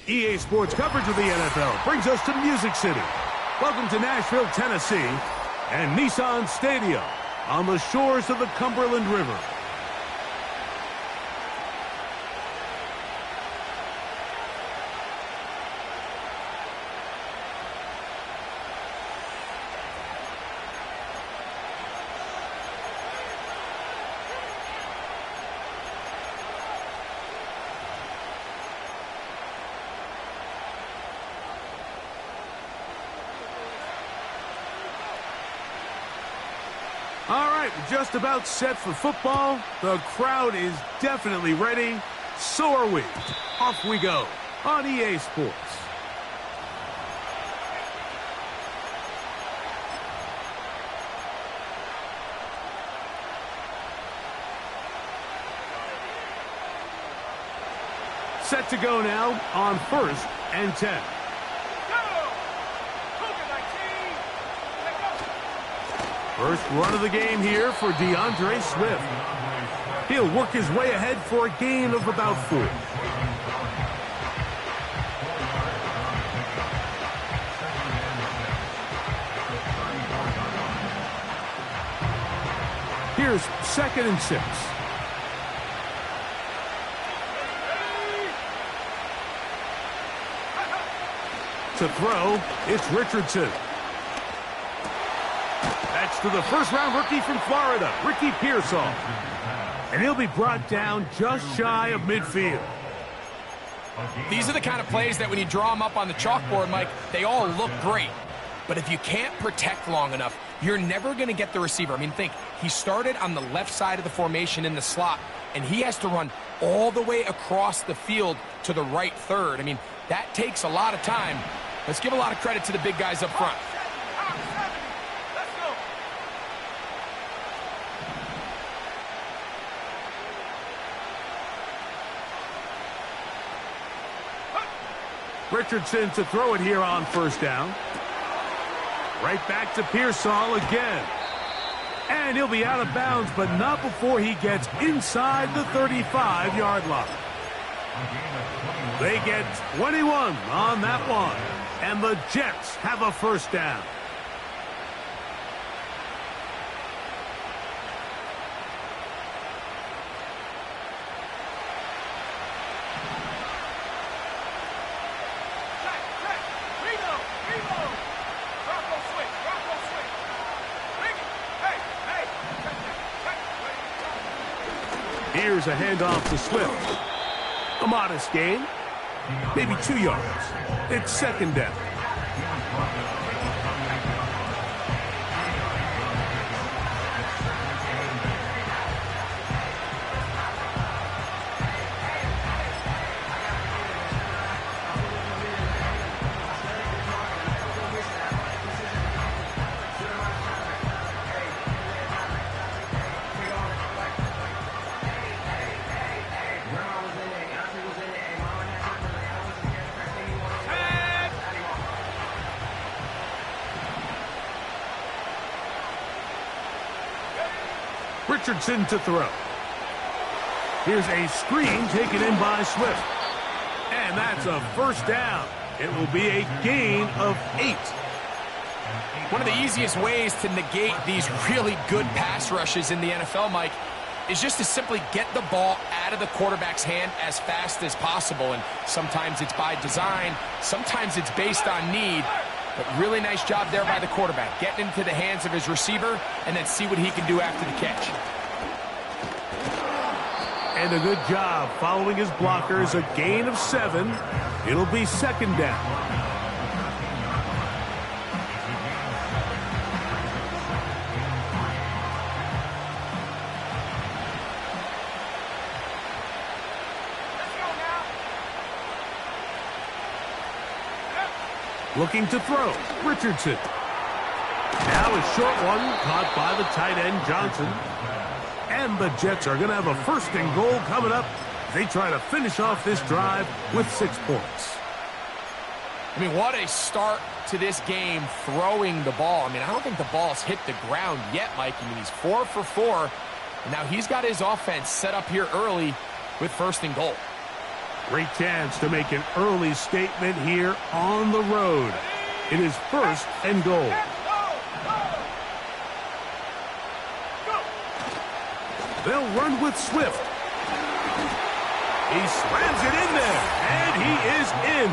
EA Sports coverage of the NFL brings us to Music City. Welcome to Nashville, Tennessee, and Nissan Stadium on the shores of the Cumberland River. All right, we're just about set for football. The crowd is definitely ready. So are we. Off we go on EA Sports. Set to go now on 1st and 10. First run of the game here for DeAndre Swift. He'll work his way ahead for a gain of about 4. Here's 2nd and 6. To throw, it's Richardson. That's to the first-round rookie from Florida, Ricky Pearsall. And he'll be brought down just shy of midfield. These are the kind of plays that when you draw them up on the chalkboard, Mike, they all look great. But if you can't protect long enough, you're never going to get the receiver. I mean, think, he started on the left side of the formation in the slot, and he has to run all the way across the field to the right third. I mean, that takes a lot of time. Let's give a lot of credit to the big guys up front. Richardson to throw it here on 1st down. Right back to Pearsall again. And he'll be out of bounds, but not before he gets inside the 35-yard line. They get 21 on that one. And the Jets have a 1st down. Here's a handoff to Swift. A modest gain, maybe 2 yards. It's 2nd down. Richardson to throw. Here's a screen taken in by Swift. And that's a 1st down. It will be a gain of 8. One of the easiest ways to negate these really good pass rushes in the NFL, Mike, is just to simply get the ball out of the quarterback's hand as fast as possible. And sometimes it's by design, sometimes it's based on need. But really nice job there by the quarterback, getting into the hands of his receiver and then see what he can do after the catch. And a good job following his blockers, a gain of 7. It'll be 2nd down. Looking to throw, Richardson. Now a short one caught by the tight end, Johnson. And the Jets are going to have a 1st and goal coming up. They try to finish off this drive with 6 points. I mean, what a start to this game throwing the ball. I mean, I don't think the ball's hit the ground yet, Mike. I mean, he's 4 for 4. And now he's got his offense set up here early with 1st and goal. Great chance to make an early statement here on the road. It is 1st and goal. They'll run with Swift. He slams it in there, and he is in.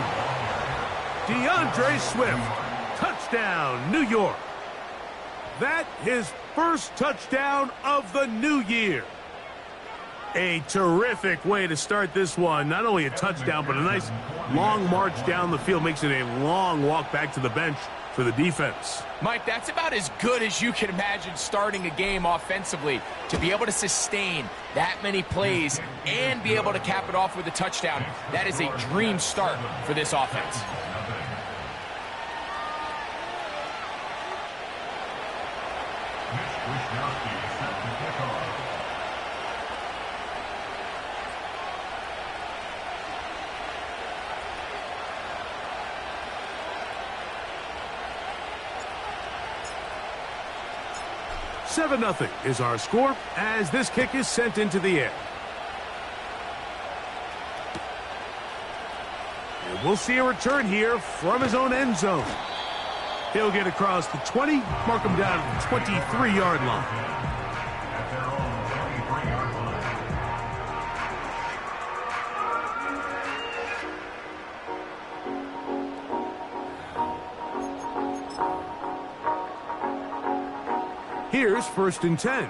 DeAndre Swift, touchdown, New York. That his first touchdown of the new year. A terrific way to start this one. Not only a touchdown, but a nice long march down the field. Makes it a long walk back to the bench for the defense. Mike, that's about as good as you can imagine starting a game offensively. To be able to sustain that many plays and be able to cap it off with a touchdown, that is a dream start for this offense. Seven 0 is our score as this kick is sent into the air. And we'll see a return here from his own end zone. He'll get across the 20, mark him down at the 23-yard line. Here's 1st and 10.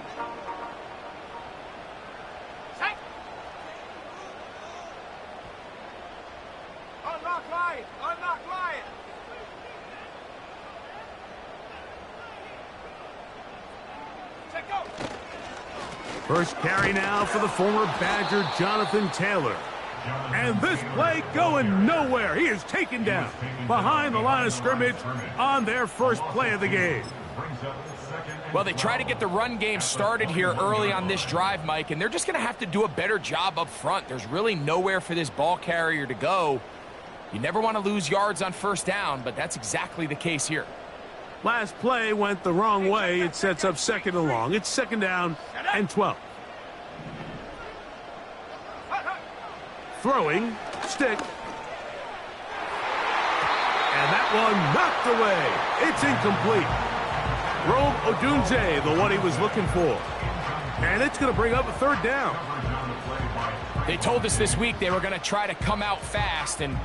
First carry now for the former Badger Jonathan Taylor. And this play going nowhere. He is taken down behind the line of scrimmage on their first play of the game. Well, they try to get the run game started here early on this drive, Mike, and they're just going to have to do a better job up front. There's really nowhere for this ball carrier to go. You never want to lose yards on 1st down, but that's exactly the case here. Last play went the wrong way. It sets up 2nd and long. It's 2nd down and 12. Throwing, stick. And that one knocked away. It's incomplete. Rome Odunze, the one he was looking for. And it's going to bring up a 3rd down. They told us this week they were going to try to come out fast, and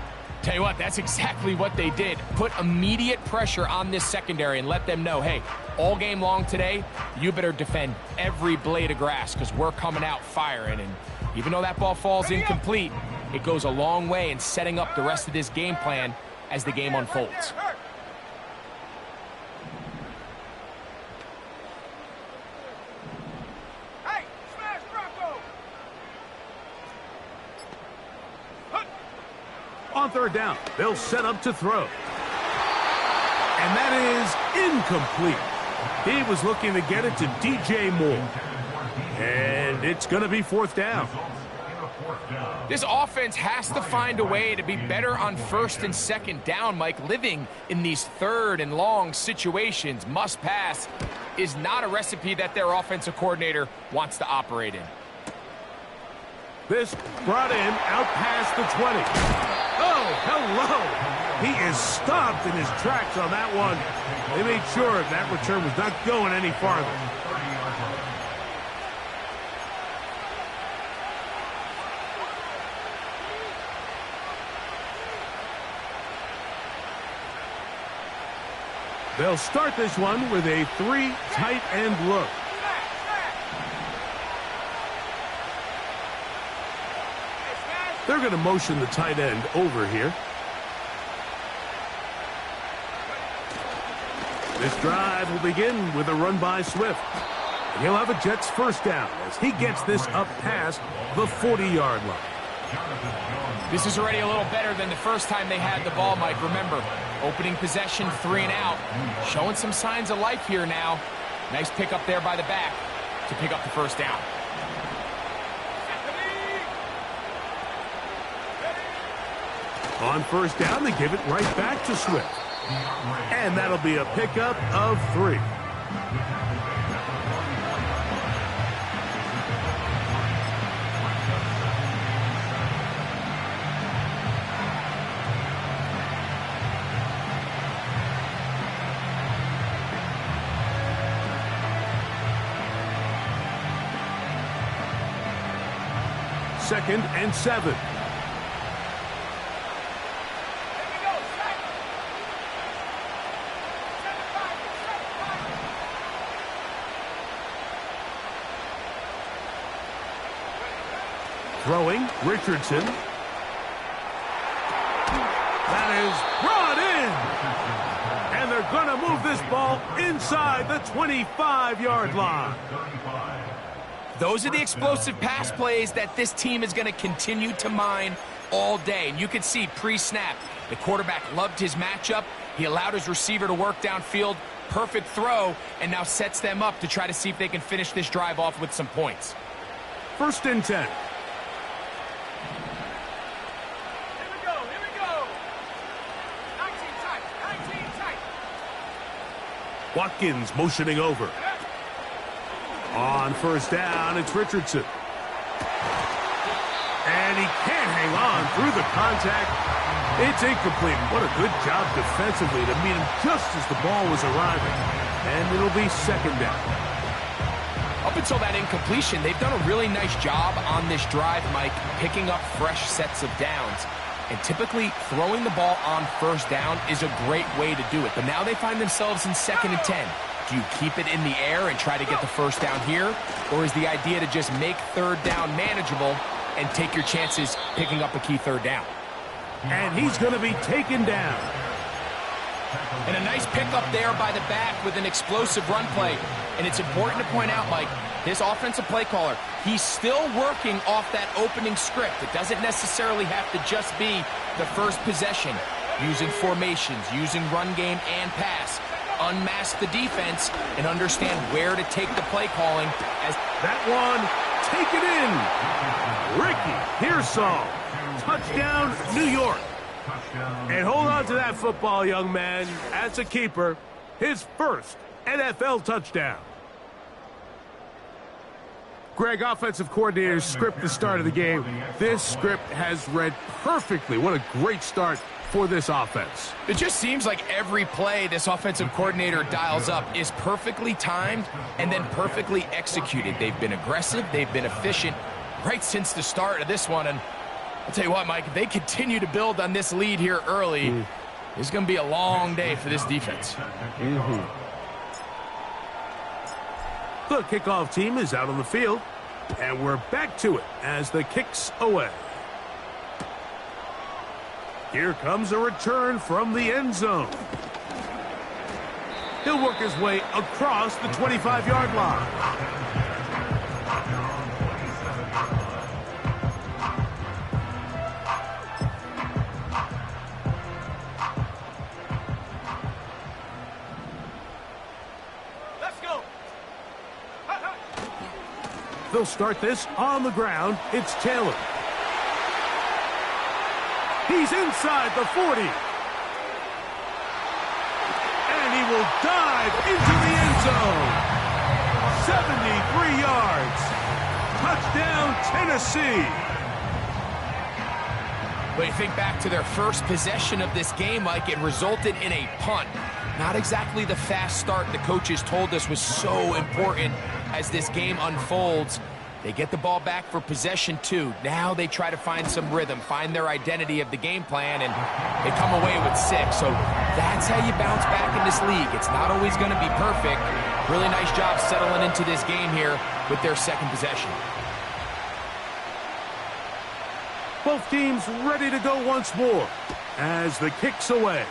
tell you what, that's exactly what they did. Put immediate pressure on this secondary and let them know, hey, all game long today, you better defend every blade of grass because we're coming out firing. And even though that ball falls incomplete, it goes a long way in setting up the rest of this game plan as the game unfolds. On 3rd down, they'll set up to throw. And that is incomplete. He was looking to get it to DJ Moore. And it's going to be 4th down. This offense has to find a way to be better on 1st and 2nd down, Mike. Living in these 3rd and long situations, must pass, is not a recipe that their offensive coordinator wants to operate in. This brought in out past the 20. Oh, hello. He is stopped in his tracks on that one. They made sure that return was not going any farther. They'll start this one with a 3 tight end look. They're going to motion the tight end over here. This drive will begin with a run by Swift. And he'll have a Jets 1st down as he gets this up past the 40-yard line. This is already a little better than the first time they had the ball, Mike. Remember, opening possession, 3 and out. Showing some signs of life here now. Nice pick up there by the back to pick up the 1st down. On 1st down, they give it right back to Swift. And that'll be a pickup of 3. 2nd and 7. Throwing, Richardson. That is brought in. And they're going to move this ball inside the 25-yard line. Those are the explosive pass plays that this team is going to continue to mine all day. And you can see pre-snap, the quarterback loved his matchup. He allowed his receiver to work downfield. Perfect throw, and now sets them up to try to see if they can finish this drive off with some points. 1st and 10. Watkins motioning over. On 1st down, it's Richardson. And he can't hang on through the contact. It's incomplete. What a good job defensively to meet him just as the ball was arriving. And it'll be 2nd down. Up until that incompletion, they've done a really nice job on this drive, Mike, picking up fresh sets of downs. And typically, throwing the ball on 1st down is a great way to do it. But now they find themselves in 2nd and 10. Do you keep it in the air and try to get the 1st down here? Or is the idea to just make 3rd down manageable and take your chances picking up a key 3rd down? And he's going to be taken down. And a nice pickup there by the back with an explosive run play. And it's important to point out, Mike, this offensive play caller, he's still working off that opening script. It doesn't necessarily have to just be the first possession. Using formations, using run game and pass. Unmask the defense and understand where to take the play calling. As that one, take it in. Ricky Pearsall, touchdown, New York. And hold on to that football, young man. As a keeper, his 1st NFL touchdown. Greg, offensive coordinator's script the start of the game. This script has read perfectly. What a great start for this offense. It just seems like every play this offensive coordinator dials up is perfectly timed and then perfectly executed. They've been aggressive, they've been efficient right since the start of this one. And I'll tell you what, Mike, if they continue to build on this lead here early, it's going to be a long day for this defense. The kickoff team is out on the field, and we're back to it as the kick's away. Here comes a return from the end zone. He'll work his way across the 25-yard line. They'll start this on the ground. It's Taylor. He's inside the 40. And he will dive into the end zone. 73 yards. Touchdown, Tennessee. When you think back to their first possession of this game, Mike, it resulted in a punt. Not exactly the fast start the coaches told us was so important as this game unfolds. They get the ball back for possession 2. Now they try to find some rhythm, find their identity of the game plan, and they come away with 6. So that's how you bounce back in this league. It's not always going to be perfect. Really nice job settling into this game here with their 2nd possession. Both teams ready to go once more as the kick's away.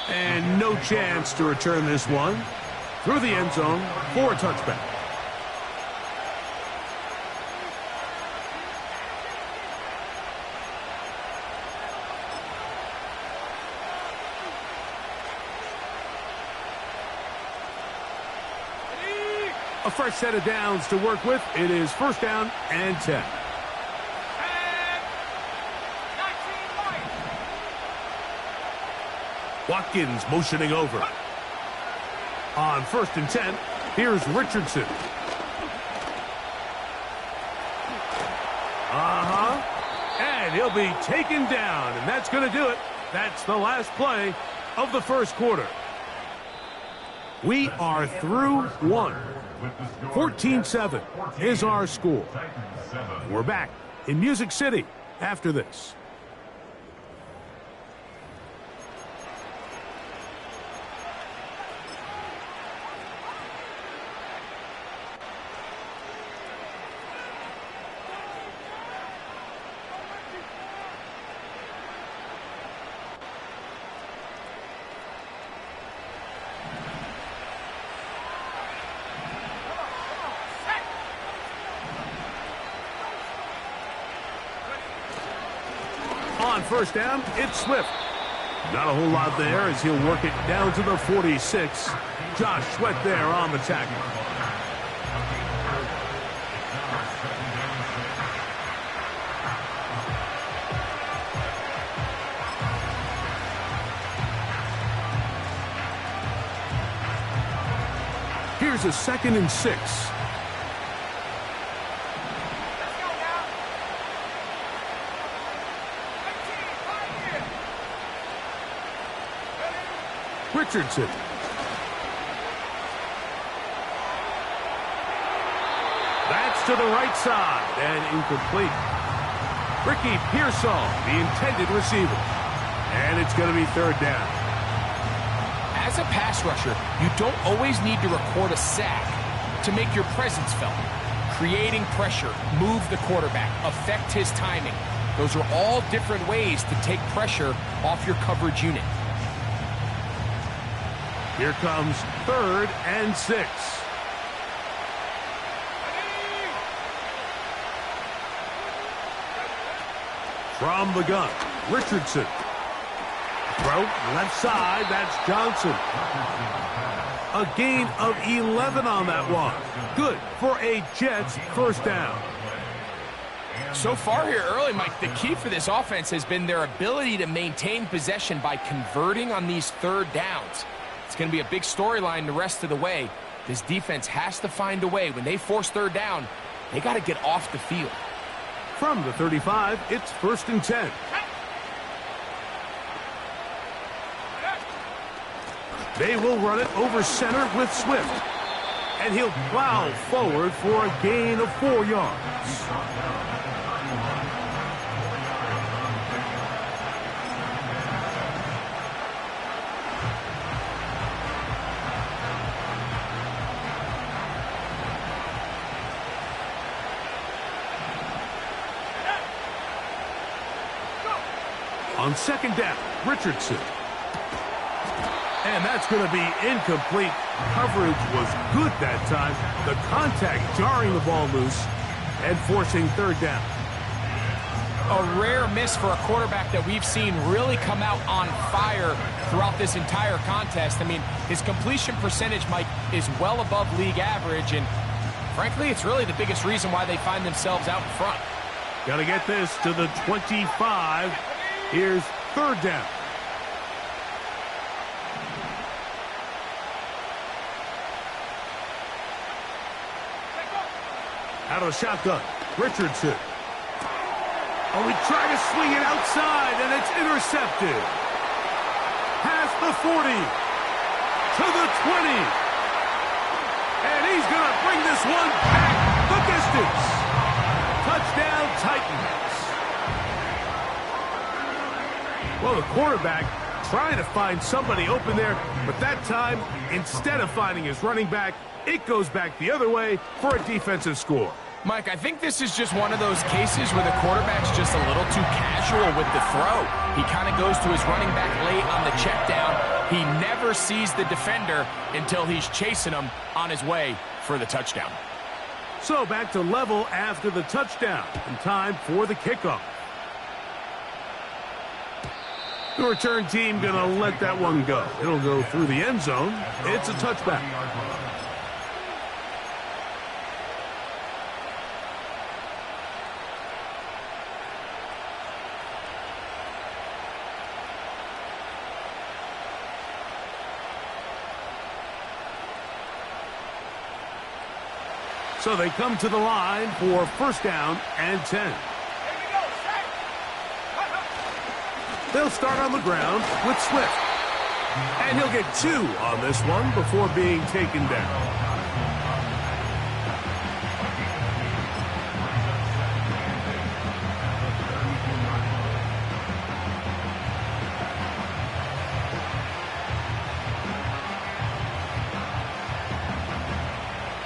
And no chance to return this one. Through the end zone for a touchback. A fresh set of downs to work with. It is 1st down and 10. Watkins motioning over. On 1st and 10, here's Richardson. And he'll be taken down, and that's going to do it. That's the last play of the 1st quarter. We are through one. 14-7 is our score. We're back in Music City after this. On first down, it's Swift. Not a whole lot there as he'll work it down to the 46. Josh Sweat there on the tackle. Here's a 2nd and 6. Richardson. That's to the right side and incomplete. Ricky Pearsall, the intended receiver. And it's going to be 3rd down. As a pass rusher, you don't always need to record a sack to make your presence felt. Creating pressure, move the quarterback, affect his timing. Those are all different ways to take pressure off your coverage unit. Here comes 3rd and 6. From the gun, Richardson. Throw left side, that's Johnson. A gain of 11 on that one. Good for a Jets 1st down. So far here early, Mike, the key for this offense has been their ability to maintain possession by converting on these 3rd downs. It's going to be a big storyline the rest of the way. This defense has to find a way. When they force 3rd down, they got to get off the field. From the 35, it's 1st and 10. They will run it over center with Swift. And he'll plow forward for a gain of 4 yards. On 2nd down, Richardson. And that's going to be incomplete. Coverage was good that time. The contact jarring the ball loose and forcing 3rd down. A rare miss for a quarterback that we've seen really come out on fire throughout this entire contest. I mean, his completion percentage, Mike, is well above league average, and frankly, it's really the biggest reason why they find themselves out in front. Got to get this to the 25. Here's 3rd down. Out of the shotgun, Richardson. Oh, he tried to swing it outside, and it's intercepted. Past the 40, to the 20. And he's going to bring this one back the distance. Touchdown, Titans. Well, the quarterback trying to find somebody open there, but that time, instead of finding his running back, it goes back the other way for a defensive score. Mike, I think this is just one of those cases where the quarterback's just a little too casual with the throw. He kind of goes to his running back late on the check down. He never sees the defender until he's chasing him on his way for the touchdown. So back to level after the touchdown, and time for the kickoff. The return team going to let that one go. It'll go through the end zone. It's a touchback. So they come to the line for 1st down and 10. They'll start on the ground with Swift. And he'll get 2 on this one before being taken down.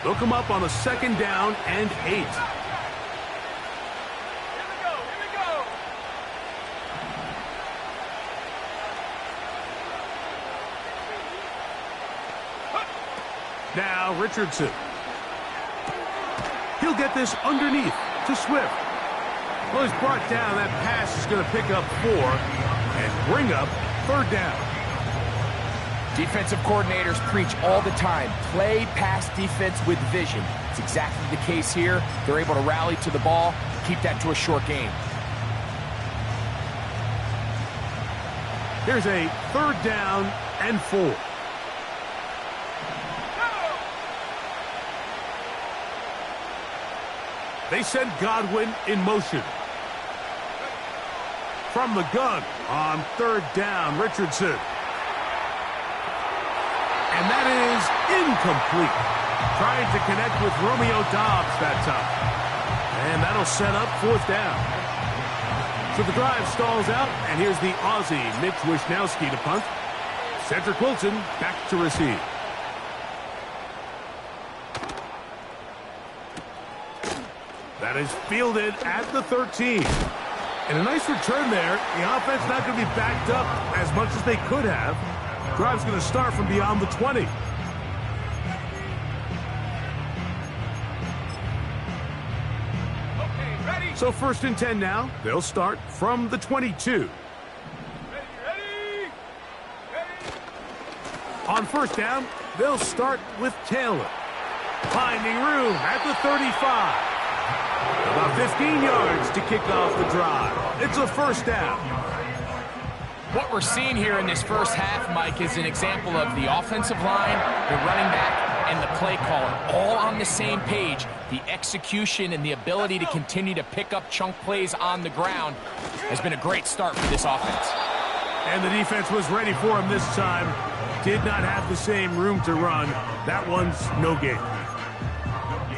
They'll come up on a 2nd down and 8. Now Richardson. He'll get this underneath to Swift. Well, he's brought down. That pass is going to pick up 4 and bring up 3rd down. Defensive coordinators preach all the time, play pass defense with vision. It's exactly the case here. They're able to rally to the ball, keep that to a short game. Here's a 3rd down and 4. They send Godwin in motion. From the gun on 3rd down, Richardson. And that is incomplete. Trying to connect with Romeo Doubs that time. And that'll set up 4th down. So the drive stalls out, and here's the Aussie, Mitch Wishnowsky, to punt. Cedric Wilson back to receive. That is fielded at the 13. And a nice return there. The offense not going to be backed up as much as they could have. Drive's going to start from beyond the 20. Okay, ready. So 1st and 10 now. They'll start from the 22. Ready. On 1st down, they'll start with Taylor. Finding room at the 35. About 15 yards to kick off the drive. It's a 1st down. What we're seeing here in this first half, Mike, is an example of the offensive line, the running back, and the play caller all on the same page. The execution and the ability to continue to pick up chunk plays on the ground has been a great start for this offense. And the defense was ready for him this time. Did not have the same room to run. That one's no gain.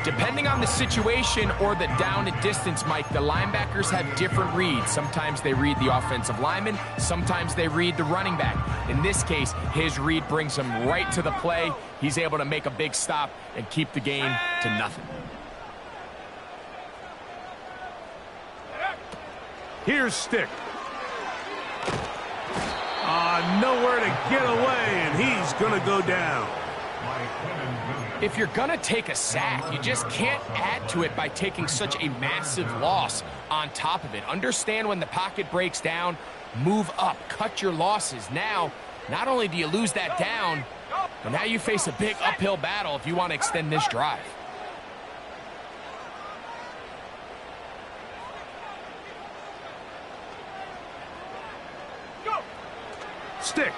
Depending on the situation or the down and distance, Mike, the linebackers have different reads. Sometimes they read the offensive lineman. Sometimes they read the running back. In this case, his read brings him right to the play. He's able to make a big stop and keep the game to nothing. Here's Stick. Nowhere to get away, and he's going to go down. If you're going to take a sack, you just can't add to it by taking such a massive loss on top of it. Understand when the pocket breaks down, move up, cut your losses. Now, not only do you lose that down, but now you face a big uphill battle if you want to extend this drive. Stick.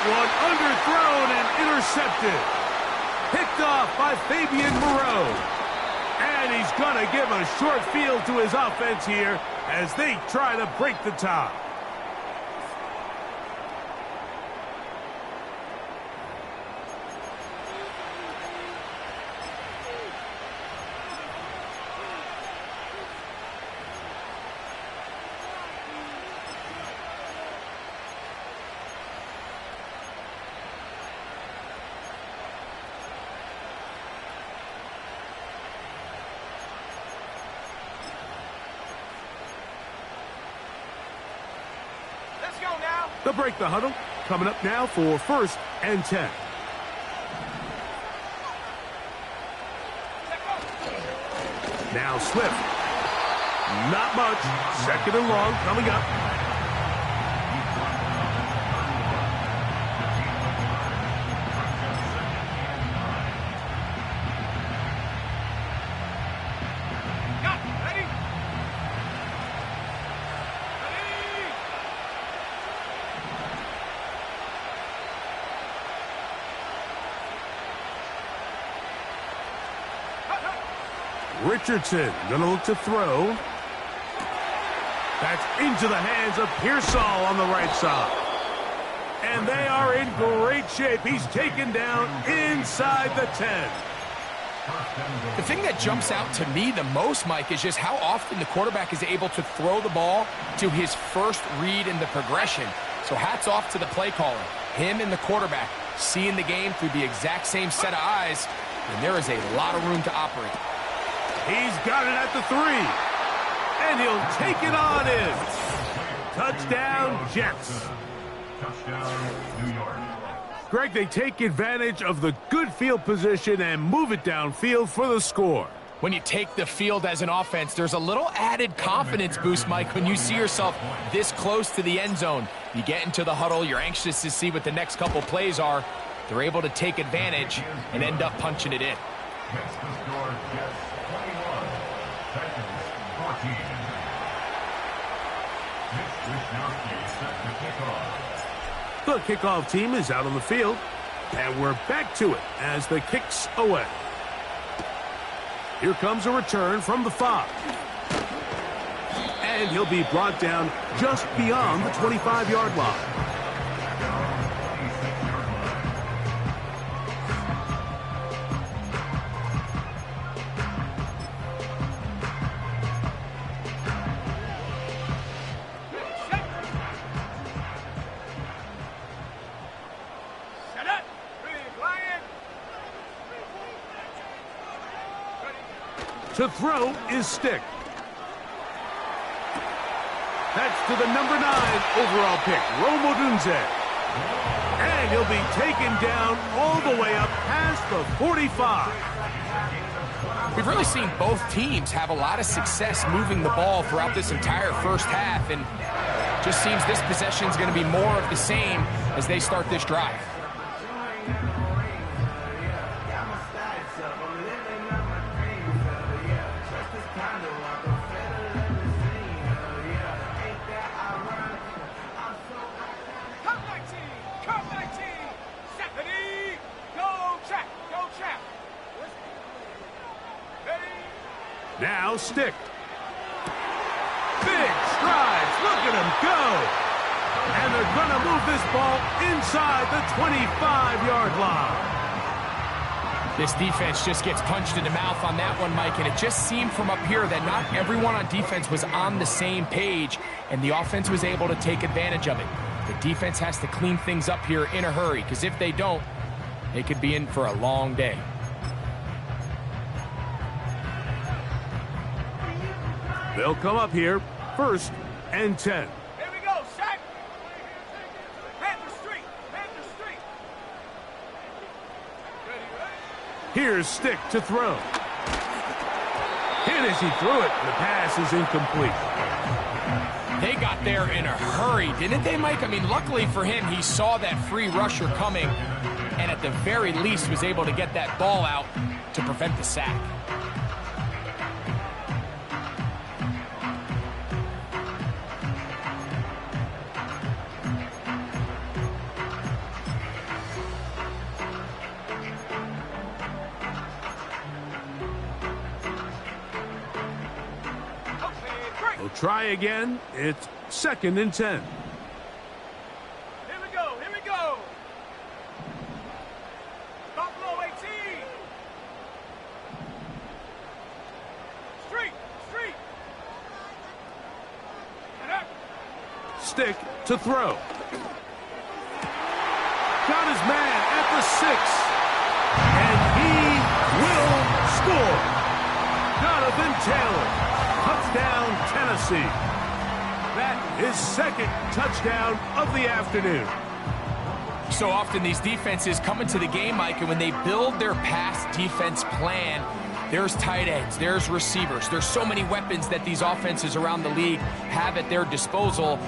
One underthrown and intercepted. Picked off by Fabian Moreau. And he's going to give a short field to his offense here as they try to break the tie. They'll break the huddle. Coming up now for 1st and 10. Now Swift. Not much. 2nd and long coming up. Richardson gonna look to throw. That's into the hands of Pearsall on the right side. And they are in great shape. He's taken down inside the 10. The thing that jumps out to me the most, Mike, is just how often the quarterback is able to throw the ball to his first read in the progression. So hats off to the play caller. Him and the quarterback seeing the game through the exact same set of eyes, and there is a lot of room to operate. He's got it at the 3, and he'll take it on in. Touchdown, Jets. Touchdown, New York. Greg, they take advantage of the good field position and move it downfield for the score. When you take the field as an offense, there's a little added confidence boost, Mike, when you see yourself this close to the end zone. You get into the huddle, you're anxious to see what the next couple plays are. They're able to take advantage and end up punching it in. Next to score, Jets 21, Titans 14. Mitch Wisnowski set to kick off. The kickoff team is out on the field, and we're back to it as the kick's away. Here comes a return from the 5. And he'll be brought down just beyond the 25-yard line. To throw is Stick. That's to the number 9 overall pick, Rome Odunze. And he'll be taken down all the way up past the 45. We've really seen both teams have a lot of success moving the ball throughout this entire first half, and just seems this possession is going to be more of the same as they start this drive. Now Stick. Big strides. Look at him go. And they're going to move this ball inside the 25-yard line. This defense just gets punched in the mouth on that one, Mike, and it just seemed from up here that not everyone on defense was on the same page, and the offense was able to take advantage of it. The defense has to clean things up here in a hurry, because if they don't, they could be in for a long day. They'll come up here, 1st and 10. Here we go, Shaq. Panther Street, Panther Street. Here's Stick to throw. And as he threw it, the pass is incomplete. They got there in a hurry, didn't they, Mike? I mean, luckily for him, he saw that free rusher coming, and at the very least was able to get that ball out to prevent the sack. We'll try again. It's 2nd and 10. Here we go, here we go. Buffalo 18. Street, street. And up. Stick to throw. Got his man at the 6. And he will score. Jonathan Taylor. Touchdown, Tennessee. That is 2nd touchdown of the afternoon. So often these defenses come into the game, Mike, and when they build their pass defense plan, there's tight ends, there's receivers, there's so many weapons that these offenses around the league have at their disposal.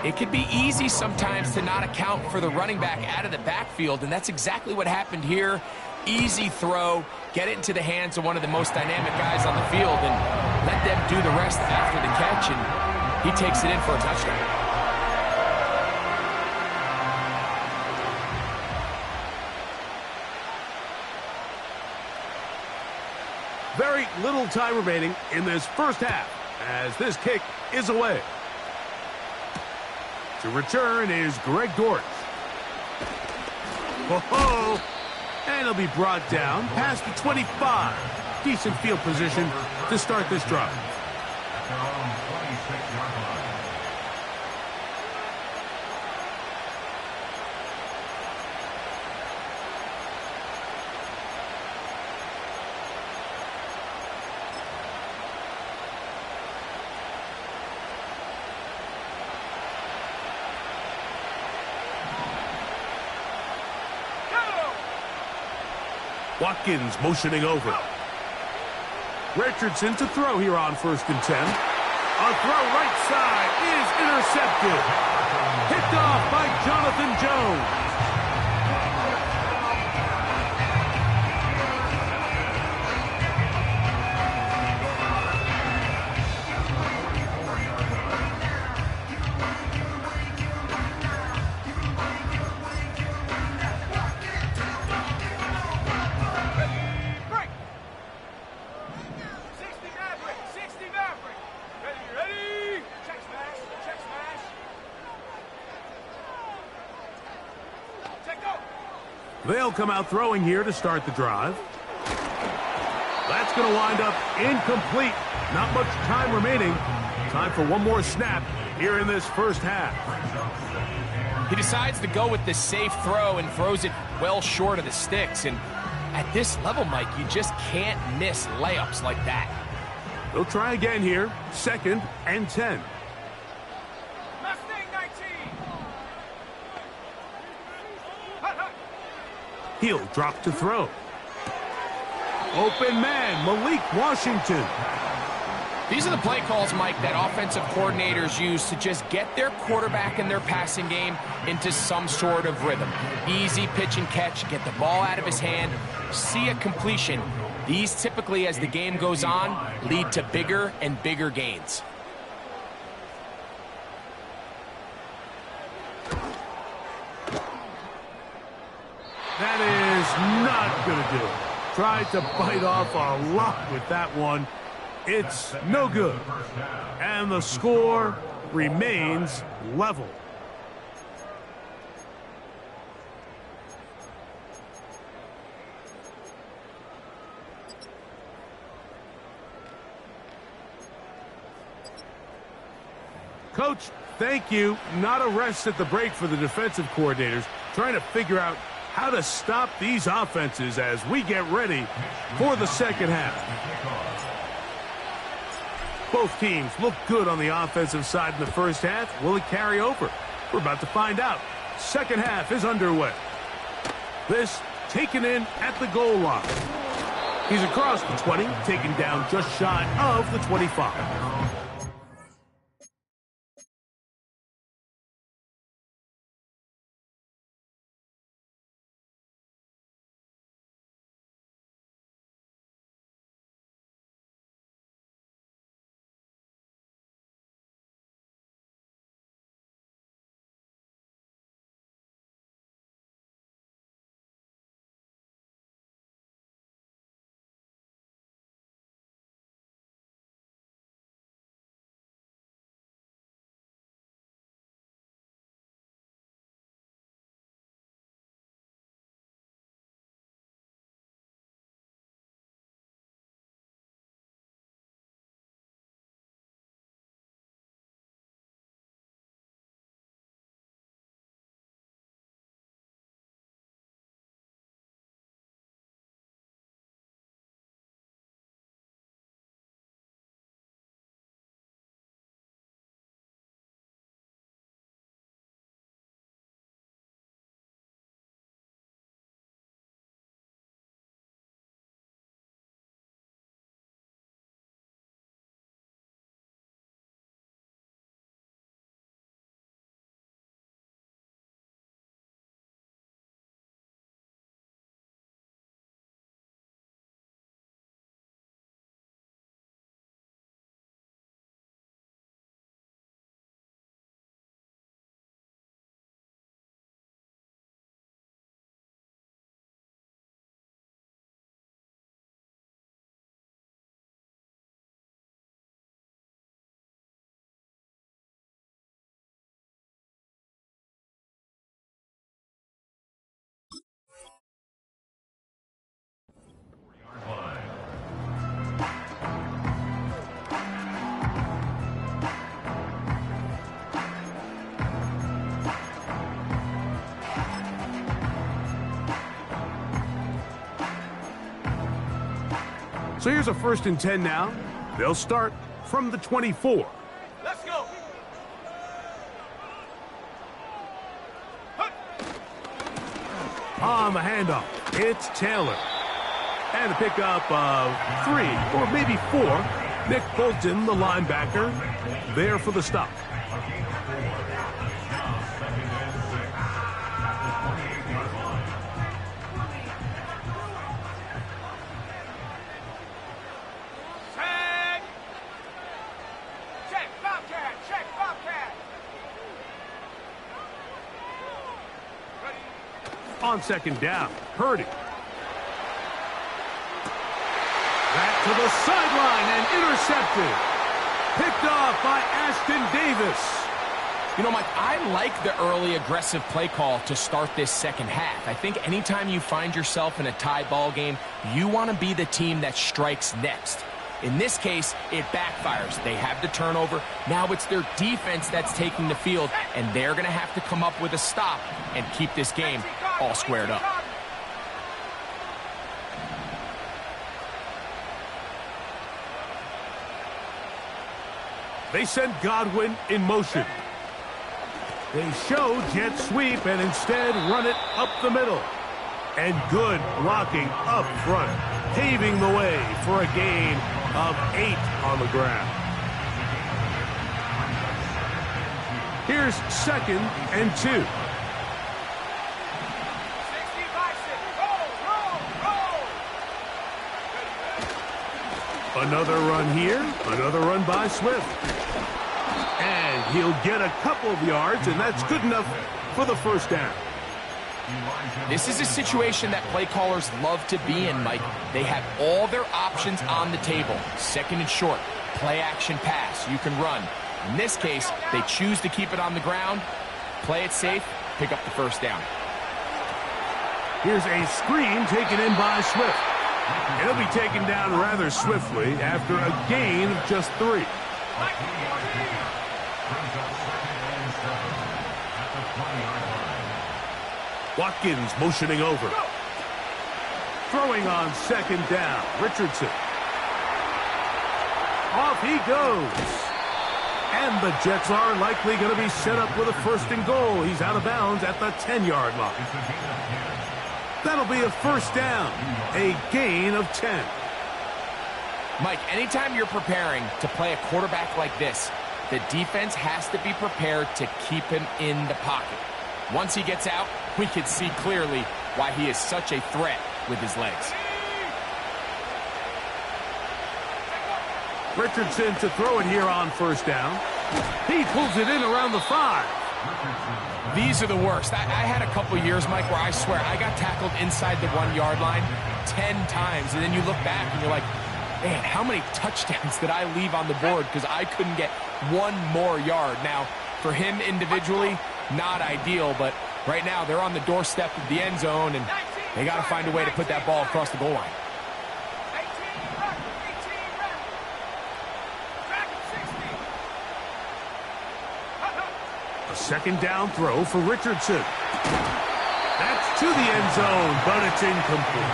It can be easy sometimes to not account for the running back out of the backfield, and that's exactly what happened here. Easy throw, get it into the hands of one of the most dynamic guys on the field, and let them do the rest after the catch, and he takes it in for a touchdown. Very little time remaining in this first half as this kick is away. To return is Greg Dortch. Ho-ho! And he'll be brought down past the 25. Decent field position to start this drive. Their own 26-yard line. Watkins motioning over. Richardson to throw here on 1st and 10. A throw right side is intercepted. Picked off by Jonathan Jones. Break. 60 Maverick. 60 Maverick. Ready. Check smash. Check smash. Check go. They'll come out throwing here to start the drive. That's going to wind up incomplete. Not much time remaining. Time for one more snap here in this first half. He decides to go with the safe throw and throws it well short of the sticks. And at this level, Mike, you just can't miss layups like that. They'll try again here. 2nd and 10. Mustang 19. Hut, hut. He'll drop to throw. Open man, Malik Washington. These are the play calls, Mike, that offensive coordinators use to just get their quarterback and their passing game into some sort of rhythm. Easy pitch and catch, get the ball out of his hand, see a completion. These typically, as the game goes on, lead to bigger and bigger gains. That is not going to do it. Tried to bite off a lot with that one. It's no good. And the score remains level. Coach, thank you. Not a rest at the break for the defensive coordinators, trying to figure out how to stop these offenses as we get ready for the second half. Both teams look good on the offensive side in the first half. Will it carry over? We're about to find out. Second half is underway. This taken in at the goal line. He's across the 20, taken down just shy of the 25. So here's a 1st and 10 now. They'll start from the 24. Let's go. On the handoff, it's Taylor. And a pickup of 3 or maybe 4. Nick Bolton, the linebacker, there for the stop. Tag. Check, Bobcat. Check, Bobcat. Ready. On 2nd down, Purdy. Back to the sideline and intercepted. Picked off by Ashton Davis. You know, Mike, I like the early aggressive play call to start this second half. I think anytime you find yourself in a tie ball game, you want to be the team that strikes next. In this case, it backfires. They have the turnover. Now it's their defense that's taking the field, and they're going to have to come up with a stop and keep this game all squared up. They send Godwin in motion. They show jet sweep and instead run it up the middle. And good blocking up front, paving the way for a gain of 8 on the ground. Here's 2nd and 2. 60 by 6. Roll, roll, roll. Another run here, another run by Swift. And he'll get a couple of yards, and that's good enough for the 1st down. This is a situation that play callers love to be in, Mike. They have all their options on the table. 2nd and short, play action pass, you can run. In this case, they choose to keep it on the ground, play it safe, pick up the 1st down. Here's a screen taken in by Swift. It'll be taken down rather swiftly after a gain of just 3. Watkins motioning over. Throwing on 2nd down. Richardson. Off he goes. And the Jets are likely going to be set up with a 1st and goal. He's out of bounds at the 10-yard line. That'll be a 1st down. A gain of 10. Mike, anytime you're preparing to play a quarterback like this, the defense has to be prepared to keep him in the pocket. Once he gets out, we can see clearly why he is such a threat with his legs. Richardson to throw it here on 1st down. He pulls it in around the 5. These are the worst. I had a couple years, Mike, where I swear I got tackled inside the 1-yard line 10 times, and then you look back and you're like, man, how many touchdowns did I leave on the board because I couldn't get 1 more yard? Now, for him individually, not ideal, but right now they're on the doorstep of the end zone, and they got to find a way to put that ball across the goal line. 18 ready. 18 ready. Track him 60. A 2nd down throw for Richardson. That's to the end zone, but it's incomplete.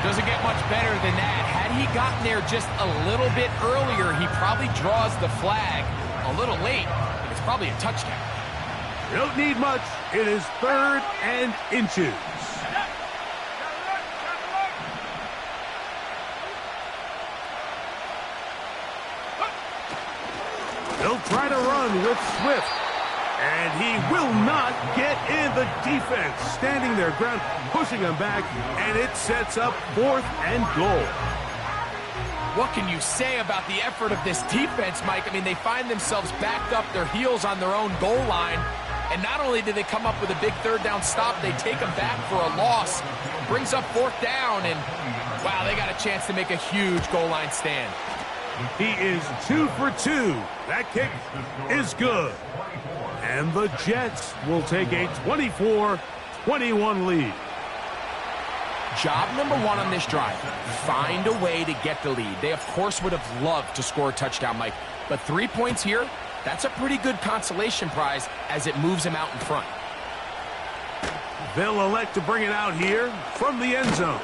Doesn't get much better than that. Had he gotten there just a little bit earlier, he probably draws the flag a little late, but it's probably a touchdown. You don't need much. It is 3rd and inches. They'll try to run with Swift. And he will not get in. The defense standing their ground, pushing him back, and it sets up 4th and goal. What can you say about the effort of this defense, Mike? I mean, they find themselves backed up their heels on their own goal line. And not only did they come up with a big 3rd down stop, they take them back for a loss. Brings up 4th down, and wow, they got a chance to make a huge goal line stand. He is 2 for 2. That kick is good. And the Jets will take a 24-21 lead. Job number 1 on this drive, find a way to get the lead. They, of course, would have loved to score a touchdown, Mike. But 3 points here, that's a pretty good consolation prize as it moves them out in front. They'll elect to bring it out here from the end zone.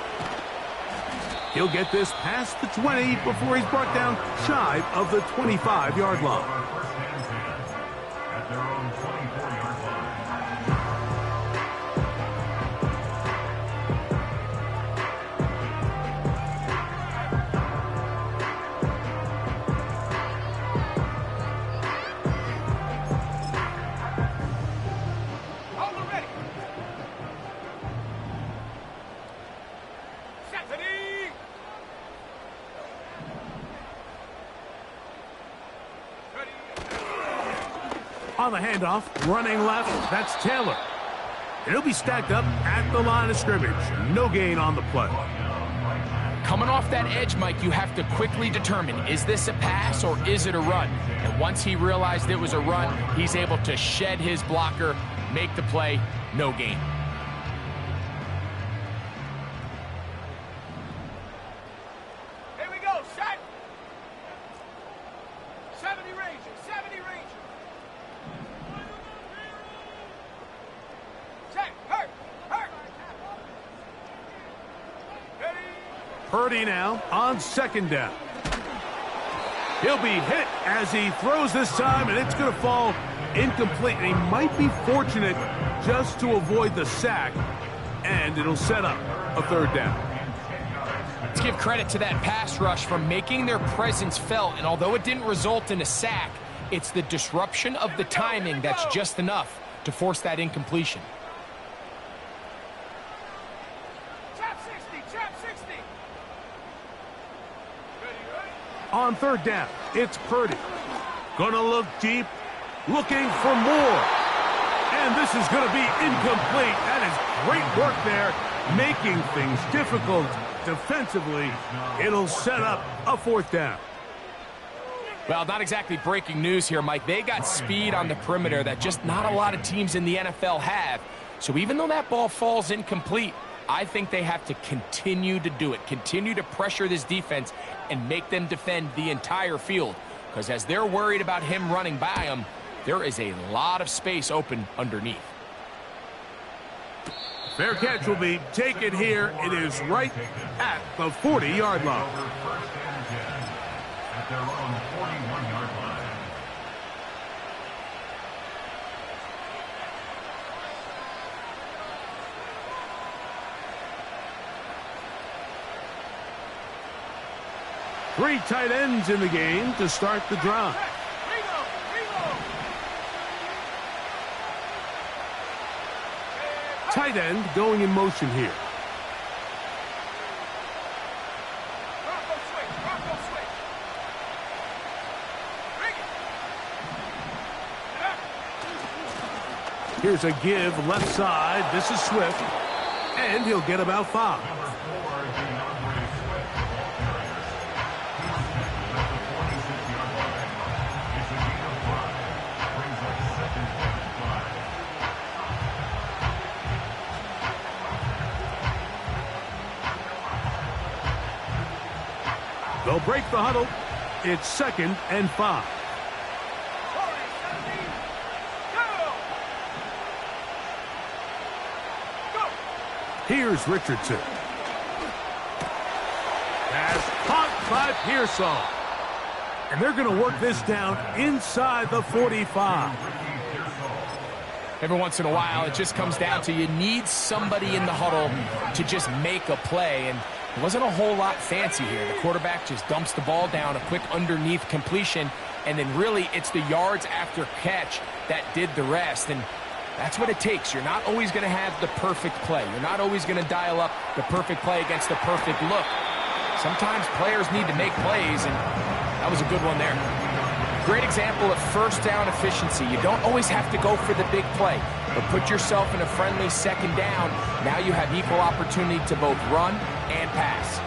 He'll get this past the 20 before he's brought down shy of the 25-yard line. At their own 24-yard line. Hold it ready. Stephanie. On the handoff, running left, that's Taylor. And he'll be stacked up at the line of scrimmage. No gain on the play. Coming off that edge, Mike, you have to quickly determine, is this a pass or is it a run? And once he realized it was a run, he's able to shed his blocker, make the play, no gain. Here we go, set. 70 Rangers, 70 Rangers. Set, hurt. Ready. Purdy now on second down. He'll be hit as he throws this time, and it's going to fall incomplete. And he might be fortunate just to avoid the sack, and it'll set up a third down. Let's give credit to that pass rush for making their presence felt, and although it didn't result in a sack, it's the disruption of the timing that's just enough to force that incompletion. Trap 60, trap 60. Ready. On third down, it's Purdy. Gonna look deep, looking for more. And this is gonna be incomplete. That is great work there, making things difficult defensively. It'll set up a fourth down. Well, not exactly breaking news here, Mike. They got speed on the perimeter that just not a lot of teams in the NFL have. So even though that ball falls incomplete, I think they have to continue to do it, continue to pressure this defense and make them defend the entire field. Because as they're worried about him running by them, there is a lot of space open underneath. Fair catch will be taken here. It is right at the 40-yard line. First and 10 at their own 41-yard line. Three tight ends in the game to start the drive. Tight end going in motion here. Bronco swing, Bronco swing. Bring it. Here's a give left side. This is Swift. And he'll get about 5. They'll break the huddle. It's 2nd and 5. 40, 70, go. Here's Richardson. Pass caught by Pearsall. And they're going to work this down inside the 45. Every once in a while, it just comes down to you need somebody in the huddle to just make a play. And it wasn't a whole lot fancy here. The quarterback just dumps the ball down, a quick underneath completion, and then really it's the yards after catch that did the rest. And that's what it takes. You're not always going to have the perfect play. You're not always going to dial up the perfect play against the perfect look. Sometimes players need to make plays, and that was a good one there. Great example of first down efficiency. You don't always have to go for the big play, but put yourself in a friendly second down. Now you have equal opportunity to both run and pass.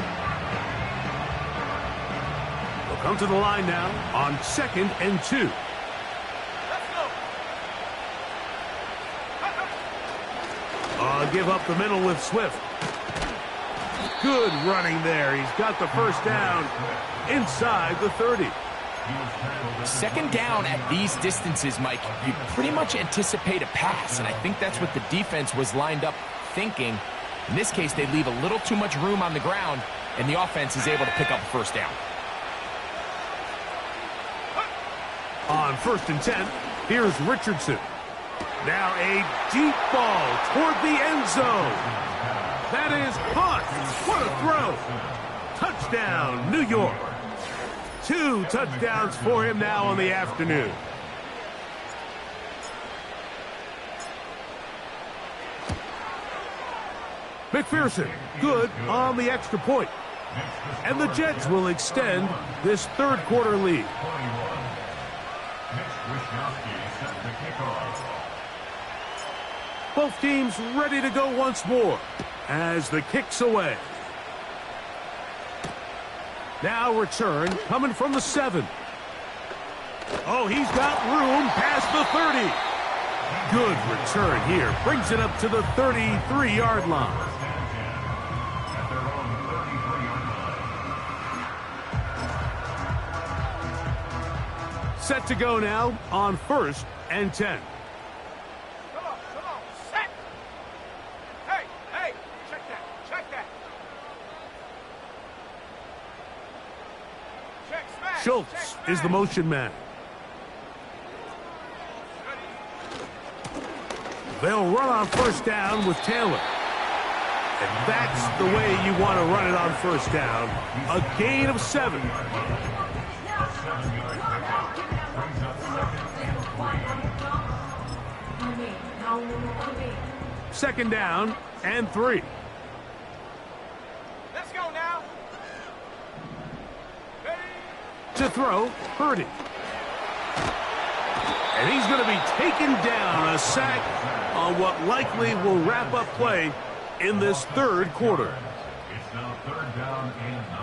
They'll come to the line now on 2nd and 2. Let's go. Give up the middle with Swift. Good running there. He's got the first down inside the 30. Second down at these distances, Mike, you pretty much anticipate a pass, and I think that's what the defense was lined up thinking. In this case, they leave a little too much room on the ground, and the offense is able to pick up a first down. On 1st and 10, here's Richardson. Now a deep ball toward the end zone. That is caught. What a throw. Touchdown, New York. 2 touchdowns for him now on the afternoon. McPherson, good on the extra point. And the Jets will extend this third quarter lead. Both teams ready to go once more as the kick's away. Now return coming from the 7. Oh, he's got room past the 30. Good return here. Brings it up to the 33-yard line. Set to go now on 1st and 10. Come on, set. Hey, check that. Check, smash. Schultz is the motion man. They'll run on 1st down with Taylor. And that's the way you want to run it on 1st down. A gain of 7. Second down and 3. Let's go now. Ready? To throw, Purdy. And he's going to be taken down. A sack on what likely will wrap up play in this third quarter. It's now 3rd down and 9.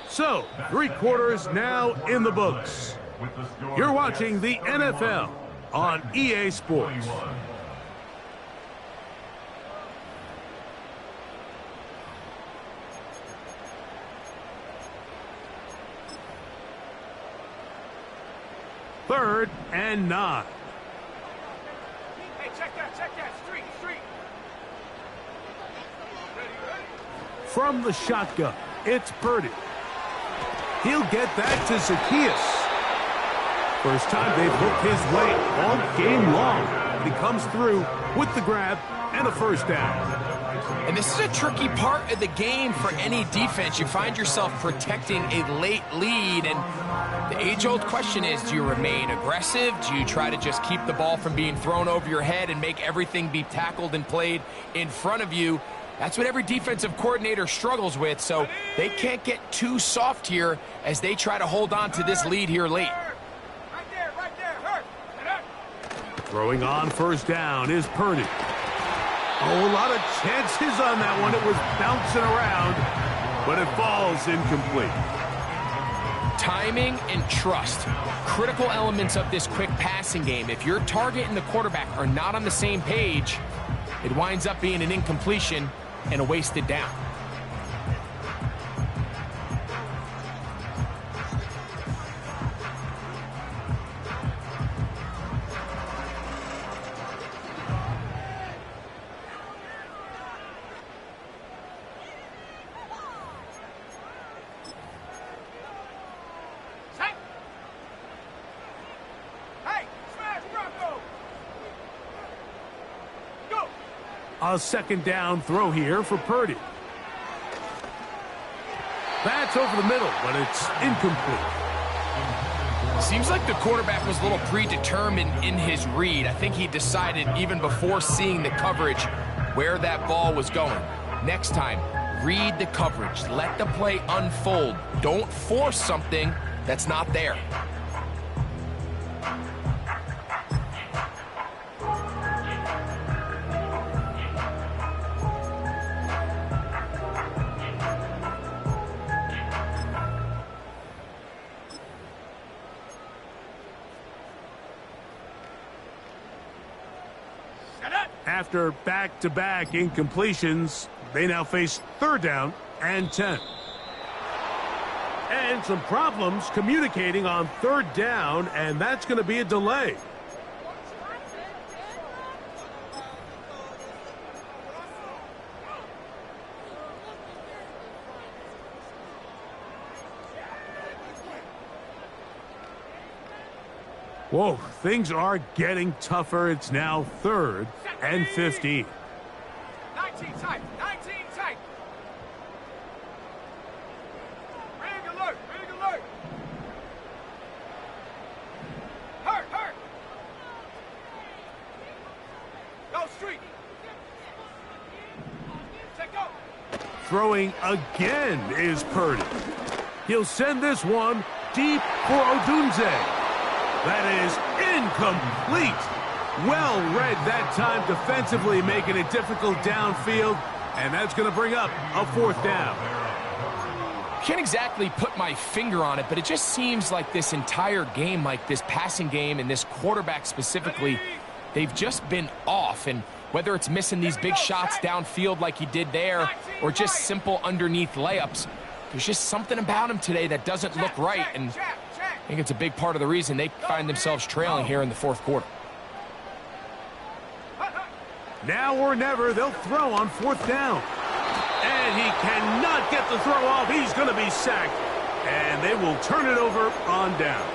So, 3 quarters now in the books. You're watching the NFL on EA Sports. Third and 9. Hey, check that. Street. Ready? From the shotgun, it's Purdy. He'll get that to Zacchaeus. First time they've hooked his way all game long. He comes through with the grab and a first down. And this is a tricky part of the game for any defense. You find yourself protecting a late lead, and the age-old question is, do you remain aggressive? Do you try to just keep the ball from being thrown over your head and make everything be tackled and played in front of you? That's what every defensive coordinator struggles with, so they can't get too soft here as they try to hold on to this lead here late. Right there. Hurt. Throwing on 1st down is Purdy. Oh, a lot of chances on that one. It was bouncing around, but it falls incomplete. Timing and trust, critical elements of this quick passing game. If your target and the quarterback are not on the same page, it winds up being an incompletion and a wasted down. Hey, smash Bronco. Go. A 2nd down throw here for Purdy. That's over the middle, but it's incomplete. Seems like the quarterback was a little predetermined in his read. I think he decided even before seeing the coverage where that ball was going. Next time, read the coverage. Let the play unfold. Don't force something that's not there. After back-to-back incompletions, they now face 3rd down and 10. And some problems communicating on 3rd down, and that's going to be a delay. Whoa, things are getting tougher. It's now 3rd and 15. 19 tight. 19 tight. Rig alert. Rig alert. Hurt. Hurt. Go street. Check go. Throwing again is Purdy. He'll send this one deep for Odunze. That is incomplete. Well read that time defensively, making it difficult downfield, and that's going to bring up a 4th down. Can't exactly put my finger on it, but it just seems like this entire game, like this passing game and this quarterback specifically, they've just been off. And whether it's missing these big shots downfield like he did there or just simple underneath layups, there's just something about him today that doesn't look right. And I think it's a big part of the reason they find themselves trailing here in the 4th quarter. Now or never, they'll throw on 4th down. And he cannot get the throw off. He's going to be sacked. And they will turn it over on down.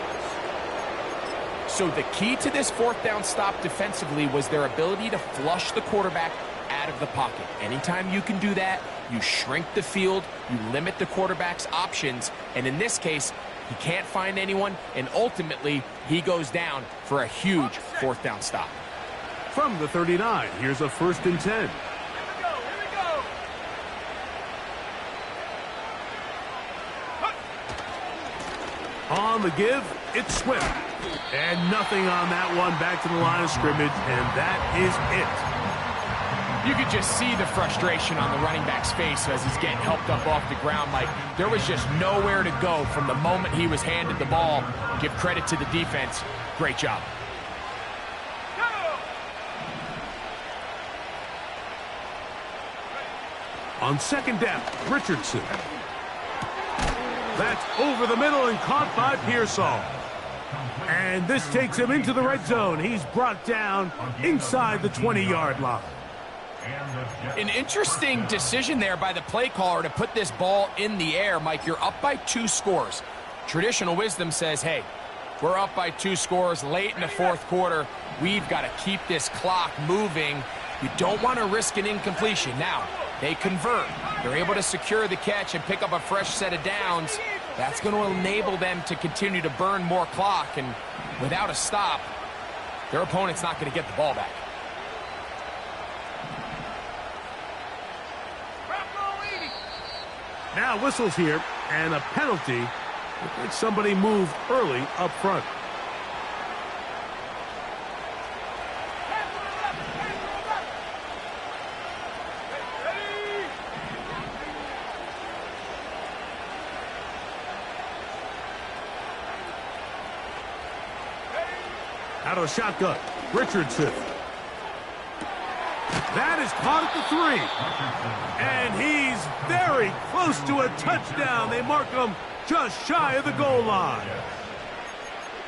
So the key to this 4th down stop defensively was their ability to flush the quarterback out of the pocket. Anytime you can do that, you shrink the field, you limit the quarterback's options, and in this case, he can't find anyone, and ultimately, he goes down for a huge 4th down stop. From the 39, here's a 1st and 10. Here we go. Here we go. On the give, it's Swift. And nothing on that one, back to the line of scrimmage, and that is it. You could just see the frustration on the running back's face as he's getting helped up off the ground. Like, there was just nowhere to go from the moment he was handed the ball. Give credit to the defense. Great job. On 2nd down, Richardson. That's over the middle and caught by Pearsall. And this takes him into the red zone. He's brought down inside the 20-yard line. An interesting decision there by the play caller to put this ball in the air. Mike, you're up by 2 scores. Traditional wisdom says, hey, we're up by 2 scores late in the 4th quarter. We've got to keep this clock moving. You don't want to risk an incompletion. Now, they convert. They're able to secure the catch and pick up a fresh set of downs. That's going to enable them to continue to burn more clock. And without a stop, their opponent's not going to get the ball back. Now whistles here, and a penalty. Looks like somebody moved early up front. Out of the shotgun, Richardson. That is caught at the 3. And he's very close to a touchdown. They mark him just shy of the goal line.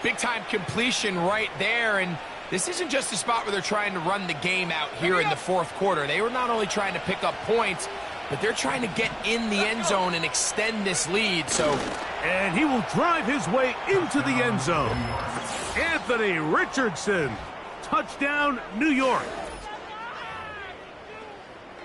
Big-time completion right there, and this isn't just a spot where they're trying to run the game out here in the 4th quarter. They were not only trying to pick up points, but they're trying to get in the end zone and extend this lead. And he will drive his way into the end zone. Anthony Richardson. Touchdown, New York.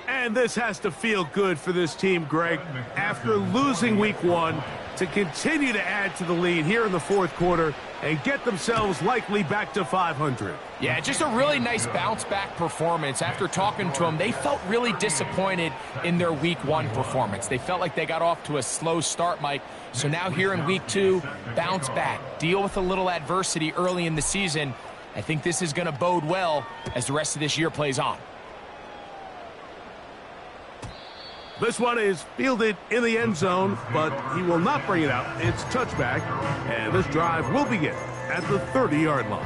And this has to feel good for this team, Greg, after losing week 1, to continue to add to the lead here in the 4th quarter and get themselves likely back to 500. Yeah, just a really nice bounce-back performance. After talking to them, they felt really disappointed in their week 1 performance. They felt like they got off to a slow start, Mike. So now here in week 2, bounce back, deal with a little adversity early in the season. I think this is going to bode well as the rest of this year plays on. This one is fielded in the end zone, but he will not bring it out. It's touchback, and this drive will begin at the 30-yard line.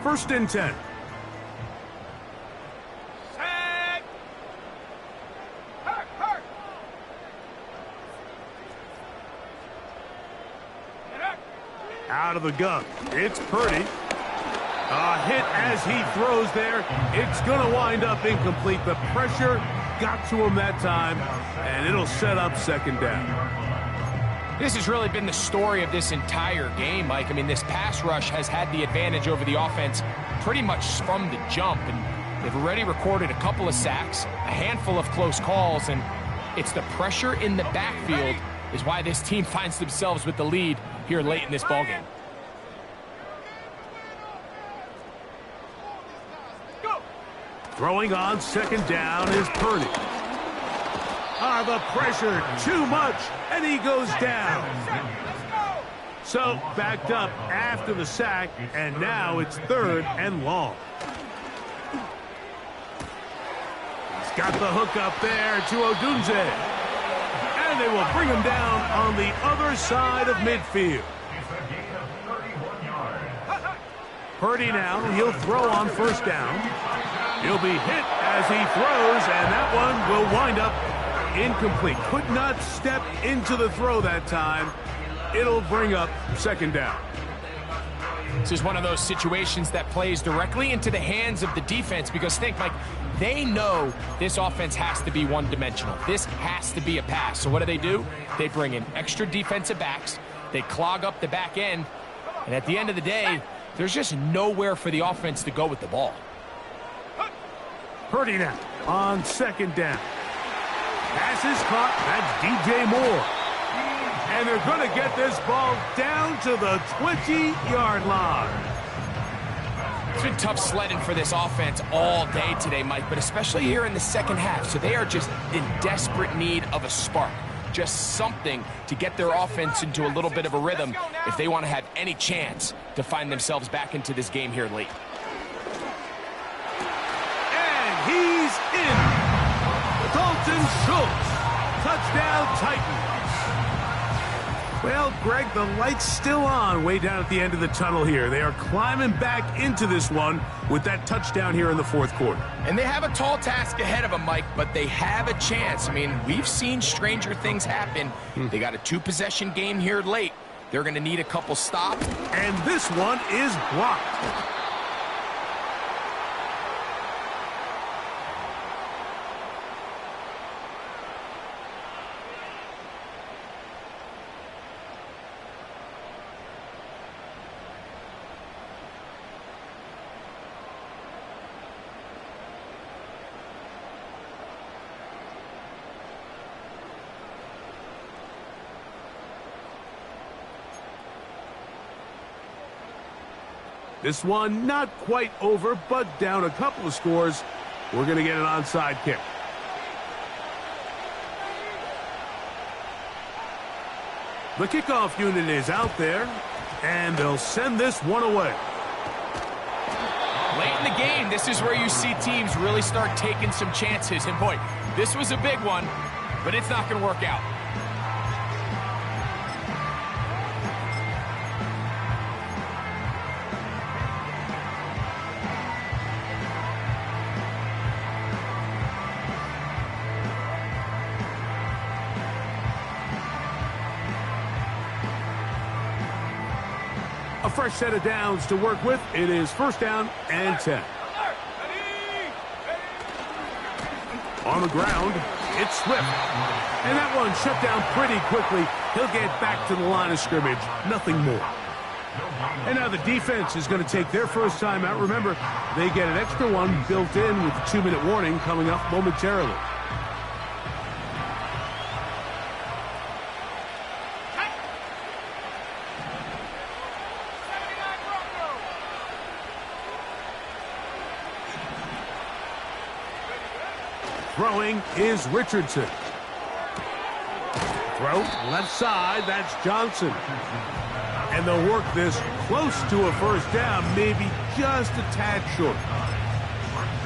First and 10. Set. Hurt. Out of the gun, it's Purdy. A hit as he throws there. It's going to wind up incomplete. The pressure got to him that time, and it'll set up second down. This has really been the story of this entire game, Mike. I mean, this pass rush has had the advantage over the offense pretty much from the jump, and they've already recorded a couple of sacks, a handful of close calls, and it's the pressure in the backfield is why this team finds themselves with the lead here late in this ballgame. Throwing on second down is Purdy. The pressure, too much, and he goes down. So, backed up after the sack, and now it's third and long. He's got the hook up there to Odunze. And they will bring him down on the other side of midfield. Purdy now, he'll throw on first down. He'll be hit as he throws, and that one will wind up incomplete. Could not step into the throw that time. It'll bring up second down. This is one of those situations that plays directly into the hands of the defense because think, Mike, they know this offense has to be one-dimensional. This has to be a pass. So what do? They bring in extra defensive backs. They clog up the back end. And at the end of the day, there's just nowhere for the offense to go with the ball. Purdy now on second down. Pass is caught. That's DJ Moore. And they're going to get this ball down to the 20-yard line. It's been tough sledding for this offense all day today, Mike, but especially here in the second half. So they are just in desperate need of a spark. Just something to get their offense into a little bit of a rhythm if they want to have any chance to find themselves back into this game here late. And he's in. Dalton Schultz. Touchdown Titans. Well, Greg, the light's still on way down at the end of the tunnel here. They are climbing back into this one with that touchdown here in the fourth quarter. And they have a tall task ahead of them, Mike, but they have a chance. I mean, we've seen stranger things happen. They got a two-possession game here late. They're going to need a couple stops. And this one is blocked. This one not quite over, but down a couple of scores. We're going to get an onside kick. The kickoff unit is out there, and they'll send this one away. Late in the game, this is where you see teams really start taking some chances. And boy, this was a big one, but it's not going to work out. A fresh set of downs to work with. It is first down and 10. On the ground, it's Swift. And that one shut down pretty quickly. He'll get back to the line of scrimmage. Nothing more. And now the defense is going to take their first time out. Remember, they get an extra one built in with the 2-minute warning coming up momentarily. Throwing is Richardson. Throw left side, that's Johnson. And they'll work this close to a first down, maybe just a tad short.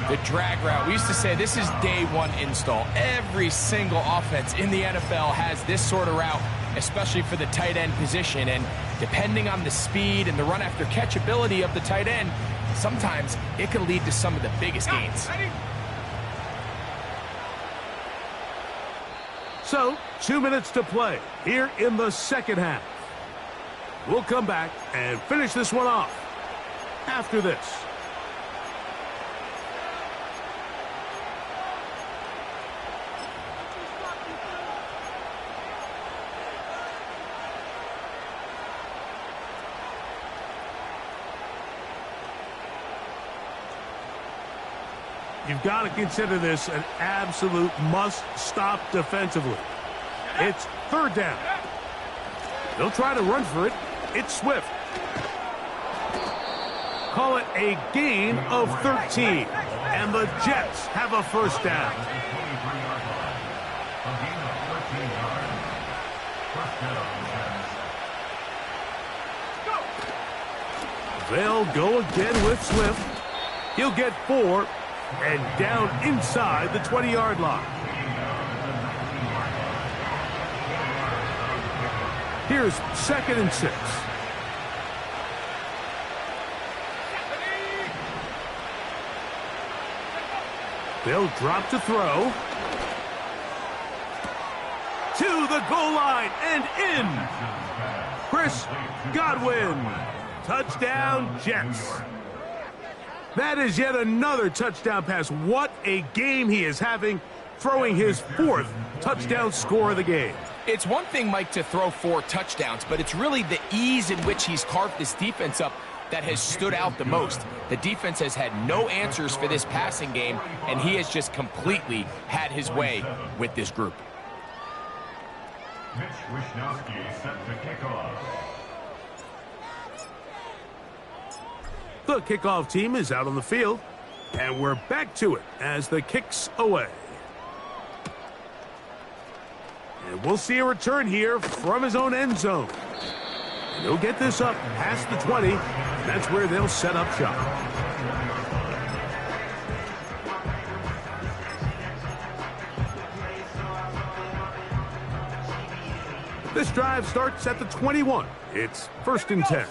The drag route. We used to say this is day one install. Every single offense in the NFL has this sort of route, especially for the tight end position. And depending on the speed and the run after catch ability of the tight end, sometimes it can lead to some of the biggest gains. So, 2 minutes to play here in the second half. We'll come back and finish this one off. after this. You've got to consider this an absolute must-stop defensively. It's third down. They'll try to run for it. It's Swift. Call it a gain of 13. And the Jets have a first down. They'll go again with Swift. He'll get 4 and down inside the 20-yard line. Here's 2nd and 6. They'll drop to throw. To the goal line and in. Chris Godwin. Touchdown, Jets. That is yet another touchdown pass. What a game he is having, throwing his 4th touchdown score of the game. It's one thing, Mike, to throw 4 touchdowns, but it's really the ease in which he's carved this defense up that has stood out the most. The defense has had no answers for this passing game, and he has just completely had his way with this group. Mitch Wishnowsky set to kick off. The kickoff team is out on the field, and we're back to it as the kick's away. And we'll see a return here from his own end zone. And he'll get this up past the 20, and that's where they'll set up shop. This drive starts at the 21. It's 1st and 10.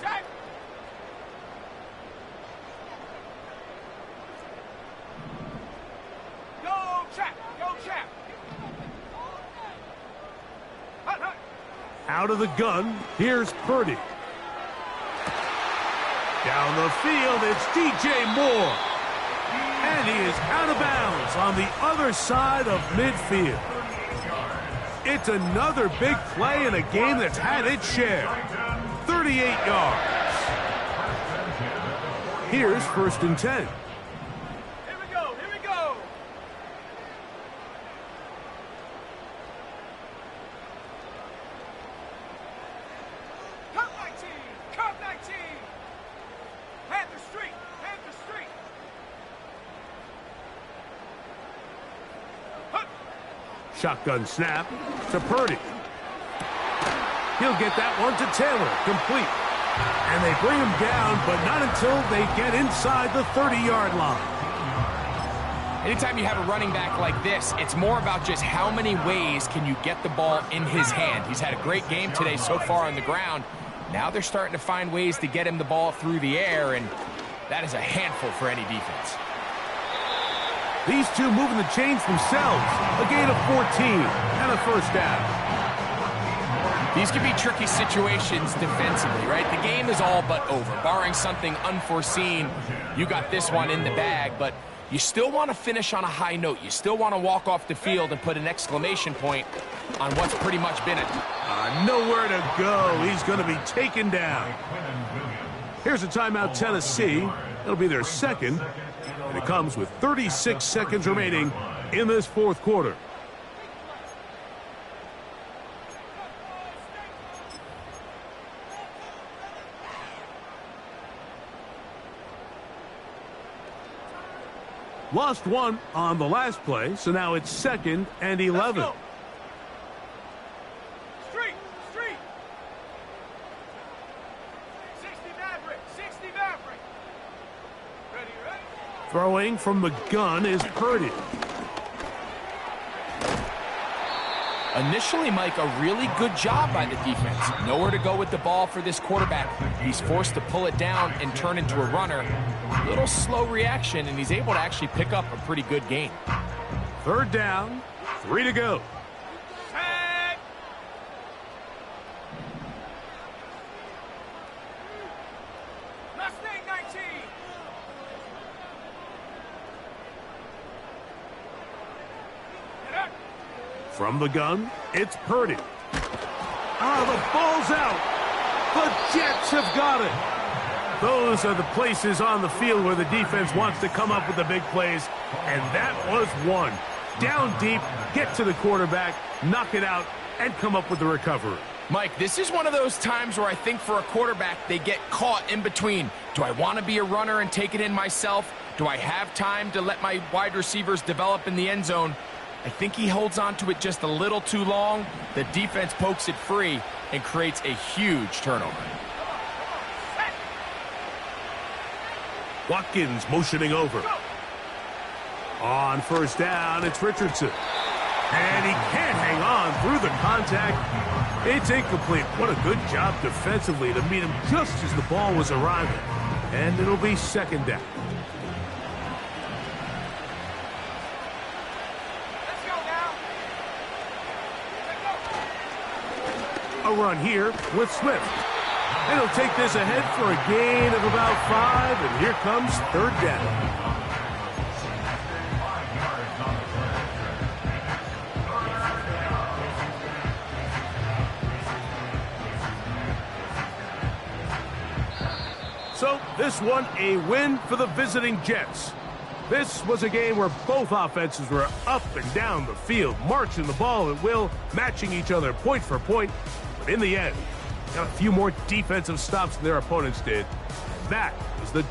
Out of the gun, here's Purdy. Down the field, it's DJ Moore. And he is out of bounds on the other side of midfield. It's another big play in a game that's had its share. 38 yards. Here's 1st and 10. Shotgun snap to Purdy. He'll get that one to Taylor, complete. And they bring him down, but not until they get inside the 30-yard line. Anytime you have a running back like this, it's more about just how many ways can you get the ball in his hand. He's had a great game today so far on the ground. Now they're starting to find ways to get him the ball through the air, and that is a handful for any defense. These two moving the chains themselves. A gain of 14 and a first down. These can be tricky situations defensively, right? The game is all but over. Barring something unforeseen, you got this one in the bag, but you still want to finish on a high note. You still want to walk off the field and put an exclamation point on what's pretty much been nowhere to go. He's going to be taken down. Here's a timeout, Tennessee. It'll be their 2nd. And it comes with 36 seconds remaining in this 4th quarter. Lost one on the last play, so now it's 2nd and 11. Street! 60 Maverick! 60 Maverick! Ready? Throwing from the gun is Purdy. Initially, Mike, a really good job by the defense. Nowhere to go with the ball for this quarterback. He's forced to pull it down and turn into a runner. A little slow reaction, and he's able to actually pick up a pretty good gain. 3rd down, 3 to go. Tag! Mustang 19! From the gun, it's Purdy. The ball's out. The Jets have got it. Those are the places on the field where the defense wants to come up with the big plays, and that was one. Down deep, get to the quarterback, knock it out, and come up with the recovery. Mike, this is one of those times where I think for a quarterback, they get caught in between. Do I want to be a runner and take it in myself? Do I have time to let my wide receivers develop in the end zone? I think he holds on to it just a little too long. The defense pokes it free and creates a huge turnover. Watkins motioning over. On first down, it's Richardson. And he can't hang on through the contact. It's incomplete. What a good job defensively to meet him just as the ball was arriving. And it'll be second down. Let's go now. A run here with Smith. And he'll take this ahead for a gain of about 5, and here comes third down. So this one a win for the visiting Jets. This was a game where both offenses were up and down the field, marching the ball at will, matching each other point for point. But in the end, got a few more defensive stops than their opponents did. That was the